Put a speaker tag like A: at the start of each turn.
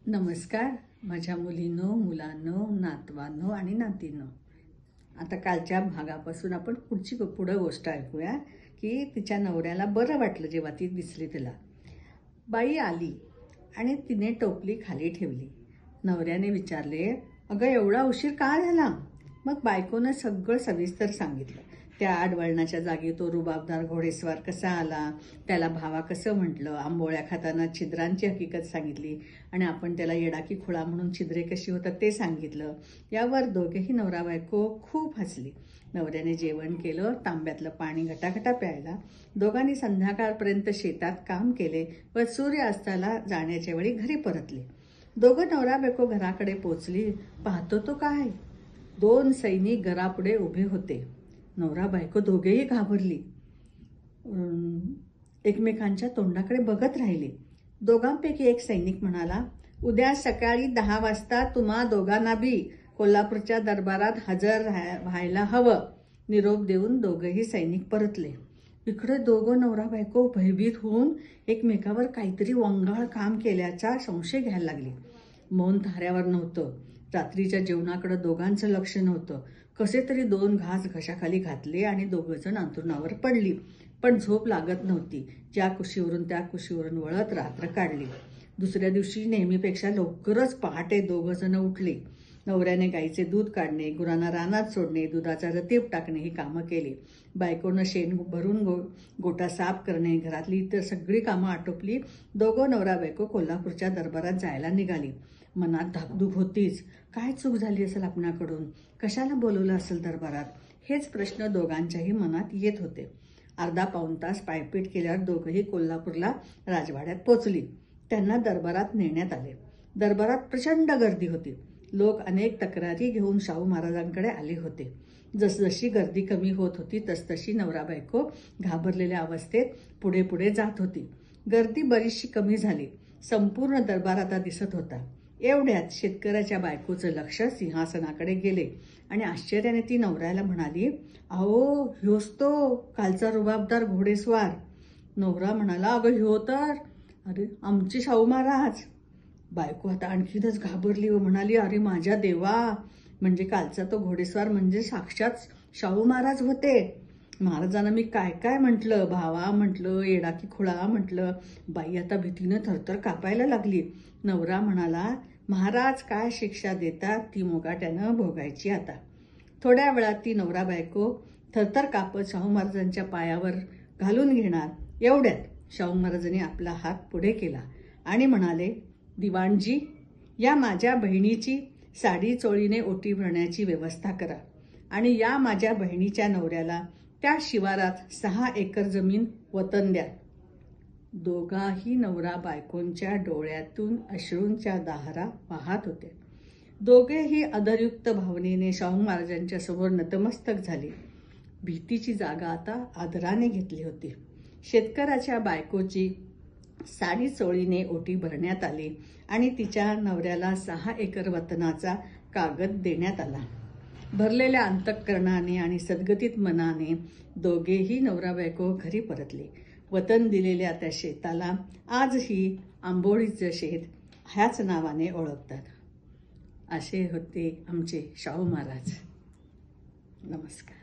A: नमस्कार माझ्या मुलींनो, मुलांनो, नातवांनो आणि नातींनो. आता कालच्या भागापासून आपण पुढे गोष्ट ऐकूया की तिच्या नवऱ्याला बरं वाटलं जेव्हा ती दिसली तिला. बाई आली आणि तिने टोपली खाली ठेवली. नवऱ्याने विचारले, अगं एवढा उशीर का झाला? मग बायकोनं सगळं सविस्तर सांगितलं. त्या आडवळणाच्या जागी तो रुबाबदार घोडेस्वार कसा आला, त्याला भावा कसं म्हटलं, आंबोळ्या खाताना छिद्रांची हकीकत सांगितली आणि आपण त्याला येडाकी खुळा म्हणून छिद्रे कशी होतात ते सांगितलं. यावर दोघेही नवरा बायको खूप हसली. नवऱ्याने जेवण केलं, तांब्यातलं पाणी घटाघटा प्यायला. दोघांनी संध्याकाळपर्यंत शेतात काम केले व सूर्यास्ताला जाण्याच्या वेळी घरी परतले. दोघं नवरा बायको घराकडे पोचली. पाहतो तो काय, 2 सैनिक घरापुढे उभे होते. नवरा बायको दोघेही घाबरली. एकमेकांच्या तोंडाकडे बघत राहिले. दोघांपैकी एक सैनिक म्हणाला, उद्या सकाळी 10 वाजता तुम्हा दोघांना बी कोल्हापूरच्या दरबारात हजर व्हायला हवं. निरोप देऊन दोघेही सैनिक परतले. इकडे दोघं नवरा बायको भयभीत होऊन एकमेकावर काहीतरी वंगाळ काम केल्याचा संशय घ्यायला लागले. मौन थाऱ्यावर नव्हतं. रात्रीच्या जेवणाकडे दोघांचं लक्ष नव्हतं. कसे तरी 2 घास घशाखाली घातले आणि दोघंजण अंथरुणावर पडली. पण झोप लागत नव्हती. ज्या कुशीवरून त्या कुशीवरून वळत रात्र काढली. दुसऱ्या दिवशी नेहमीपेक्षा लवकरच पहाटे दोघंजण उठले. नवऱ्याने गाईचे दूध काढणे, गुरांना रानात सोडणे, दुधाचा रतीब टाकणे ही कामं केली. बायकोनं शेण भरून गोठा साफ करणे, घरातली इतर सगळी कामं आटोपली. दोघं नवरा बायको कोल्हापूरच्या दरबारात जायला निघाली. मनात धाकधूक होतीच. काय चूक झाली असेल आपणाकडून? कशाला बोलवलं असेल दरबारात? हेच प्रश्न दोघांच्याही मनात येत होते. अर्धा पाऊण तास पायपीट केल्यावर दोघंही कोल्हापूरला राजवाड्यात पोचली. त्यांना दरबारात नेण्यात आले. दरबारात प्रचंड गर्दी होती. लोक अनेक तक्रारी घेऊन शाहू महाराजांकडे आले होते. जसजशी गर्दी कमी होत होती तसतशी नवरा बायको घाबरलेल्या अवस्थेत पुढे पुढे जात होती. गर्दी बरीचशी कमी झाली. संपूर्ण दरबार आता दिसत होता. एवढ्यात शेतकऱ्याच्या बायकोचं लक्ष सिंहासनाकडे गेले आणि आश्चर्याने ती नवऱ्याला म्हणाली, अहो ह्योच तो कालचा रुबाबदार घोडेस्वार. नवरा म्हणाला, अगं ह्यो तर अरे आमचे शाहू महाराज. बायको आता आणखीनच घाबरली व म्हणाली, अरे माझ्या देवा, म्हणजे कालचा तो घोडेस्वार म्हणजे साक्षात शाहू महाराज होते. महाराजांना मी काय काय म्हटलं, भावा म्हटलं, येडाकी खुळा म्हटलं. बाई आता भीतीनं थरथर कापायला लागली. नवरा म्हणाला, महाराज काय शिक्षा देतात ती मुगाट्यानं भोगायची आता. थोड्या वेळात ती नवरा बायको थरथर कापत शाहू महाराजांच्या पायावर घालून घेणार. एवढ्यात शाहू महाराजांनी आपला हात पुढे केला आणि म्हणाले, दिवाणजी, या माझ्या बहिणीची साडी चोळीने ओटी भरण्याची व्यवस्था करा आणि या माझ्या बहिणीच्या नवऱ्याला त्या शिवारात 6 एकर जमीन वतन द्या. दोघाही नवरा बायकोंच्या डोळ्यातून अश्रूंच्या धारा वाहत होते. दोघेही आदरयुक्त भावनेने शाहू महाराजांच्या समोर नतमस्तक झाले. भीतीची जागा आता आदराने घेतली होती. शेतकऱ्याच्या बायकोची साडी चोळीने ओटी भरण्यात आली आणि तिच्या नवऱ्याला 6 एकर वतनाचा कागद देण्यात आला. भरलेल्या अंतःकरणाने आणि सद्गतीत मनाने दोघेही नवरा बायको घरी परतले. वतन दिलेल्या त्या शेताला आजही आंबोळीचं शेत ह्याच नावाने ओळखतात. असे होते आमचे शाहू महाराज. नमस्कार.